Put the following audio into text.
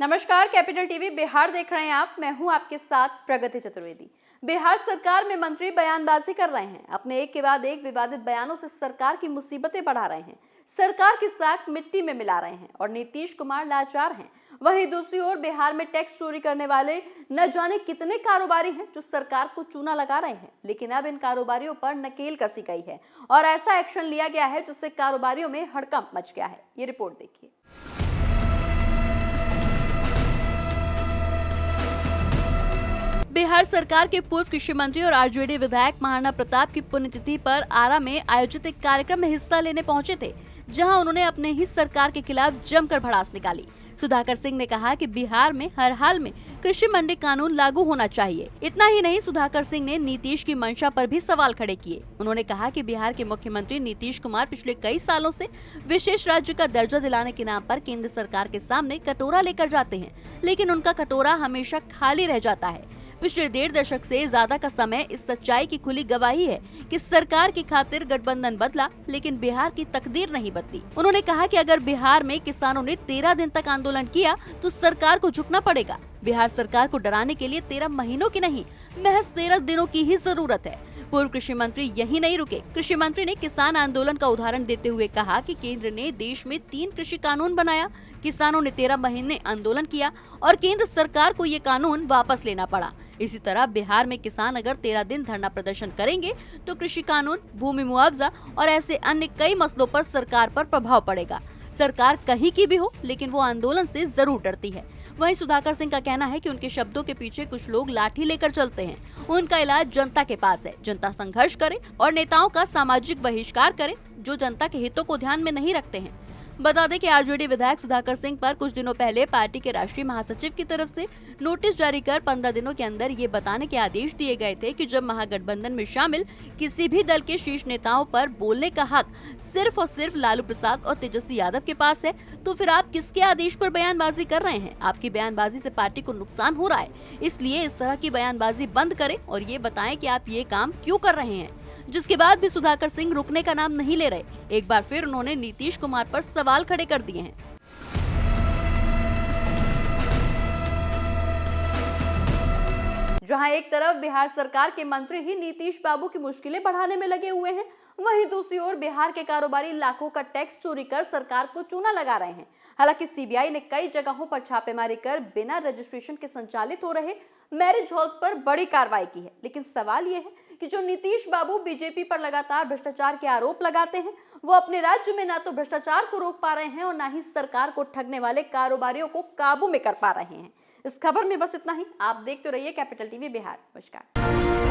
नमस्कार, capital TV Bihar देख रहे हैं आप। मैं हूं आपके साथ प्रगति चतुर्वेदी। बिहार सरकार में मंत्री बयानबाजी कर रहे हैं, अपने एक के बाद एक विवादित बयानों से सरकार की मुसीबतें बढ़ा रहे हैं, सरकार की साख मिट्टी में मिला रहे हैं और नीतीश कुमार लाचार हैं। वहीं दूसरी ओर बिहार में टैक्स चोरी करने वाले न जाने कितने कारोबारी हैं जो सरकार को चूना लगा रहे हैं, लेकिन अब इन कारोबारियों पर नकेल कसी गई है और ऐसा एक्शन लिया गया है जिससे कारोबारियों में हड़कंप मच गया है। ये रिपोर्ट देखिए। बिहार सरकार के पूर्व कृषि मंत्री और आरजेडी विधायक महाराणा प्रताप की पुण्यतिथि पर आरा में आयोजित एक कार्यक्रम में हिस्सा लेने पहुंचे थे, जहां उन्होंने अपने ही सरकार के खिलाफ जमकर भड़ास निकाली। सुधाकर सिंह ने कहा कि बिहार में हर हाल में कृषि मंडी कानून लागू होना चाहिए। इतना ही नहीं, सुधाकर सिंह ने नीतीश की मंशा पर भी सवाल खड़े किए। उन्होंने कहा कि बिहार के मुख्यमंत्री नीतीश कुमार पिछले कई सालों से विशेष राज्य का दर्जा दिलाने के नाम पर केंद्र सरकार के सामने कटोरा लेकर जाते हैं, लेकिन उनका कटोरा हमेशा खाली रह जाता है। पिछले 1.5 दशक से ज्यादा का समय इस सच्चाई की खुली गवाही है कि सरकार की खातिर गठबंधन बदला, लेकिन बिहार की तकदीर नहीं बदली। उन्होंने कहा कि अगर बिहार में किसानों ने 13 दिन तक आंदोलन किया तो सरकार को झुकना पड़ेगा। बिहार सरकार को डराने के लिए 13 महीनों की नहीं, महज 13 दिनों की ही जरूरत है। पूर्व कृषि मंत्री यही नहीं रुके। कृषि मंत्री ने किसान आंदोलन का उदाहरण देते हुए कहा कि केंद्र ने देश में 3 कृषि कानून बनाया, किसानों ने 13 महीने आंदोलन किया और केंद्र सरकार को ये कानून वापस लेना पड़ा। इसी तरह बिहार में किसान अगर 13 दिन धरना प्रदर्शन करेंगे तो कृषि कानून, भूमि मुआवजा और ऐसे अन्य कई मसलों पर सरकार पर प्रभाव पड़ेगा। सरकार कहीं की भी हो, लेकिन वो आंदोलन से जरूर डरती है। वहीं सुधाकर सिंह का कहना है कि उनके शब्दों के पीछे कुछ लोग लाठी लेकर चलते हैं। उनका इलाज जनता के पास है। जनता संघर्ष करे और नेताओं का सामाजिक बहिष्कार करे जो जनता के हितों को ध्यान में नहीं रखते हैं। बता दें कि आरजेडी विधायक सुधाकर सिंह पर कुछ दिनों पहले पार्टी के राष्ट्रीय महासचिव की तरफ से नोटिस जारी कर 15 दिनों के अंदर ये बताने के आदेश दिए गए थे कि जब महागठबंधन में शामिल किसी भी दल के शीर्ष नेताओं पर बोलने का हक सिर्फ और सिर्फ लालू प्रसाद और तेजस्वी यादव के पास है, तो फिर आप किसके आदेश पर बयानबाजी कर रहे हैं? आपकी बयानबाजी से पार्टी को नुकसान हो रहा है, इसलिए इस तरह की बयानबाजी बंद करें और ये बताएं कि आप ये काम क्यों कर रहे हैं। जिसके बाद भी सुधाकर सिंह रुकने का नाम नहीं ले रहे। एक बार फिर उन्होंने नीतीश कुमार पर सवाल खड़े कर दिए हैं। जहां एक तरफ बिहार सरकार के मंत्री ही नीतीश बाबू की मुश्किलें बढ़ाने में लगे हुए हैं, वहीं दूसरी ओर बिहार के कारोबारी लाखों का टैक्स चोरी कर सरकार को चूना लगा रहे हैं। हालांकि सीबीआई ने कई जगहों पर छापेमारी कर बिना रजिस्ट्रेशन के संचालित हो रहे मैरिज हॉल्स पर बड़ी कार्रवाई की है, लेकिन सवाल ये है कि जो नीतीश बाबू बीजेपी पर लगातार भ्रष्टाचार के आरोप लगाते हैं, वो अपने राज्य में ना तो भ्रष्टाचार को रोक पा रहे हैं और ना ही सरकार को ठगने वाले कारोबारियों को काबू में कर पा रहे हैं। इस खबर में बस इतना ही। आप देखते रहिए कैपिटल टीवी बिहार। नमस्कार।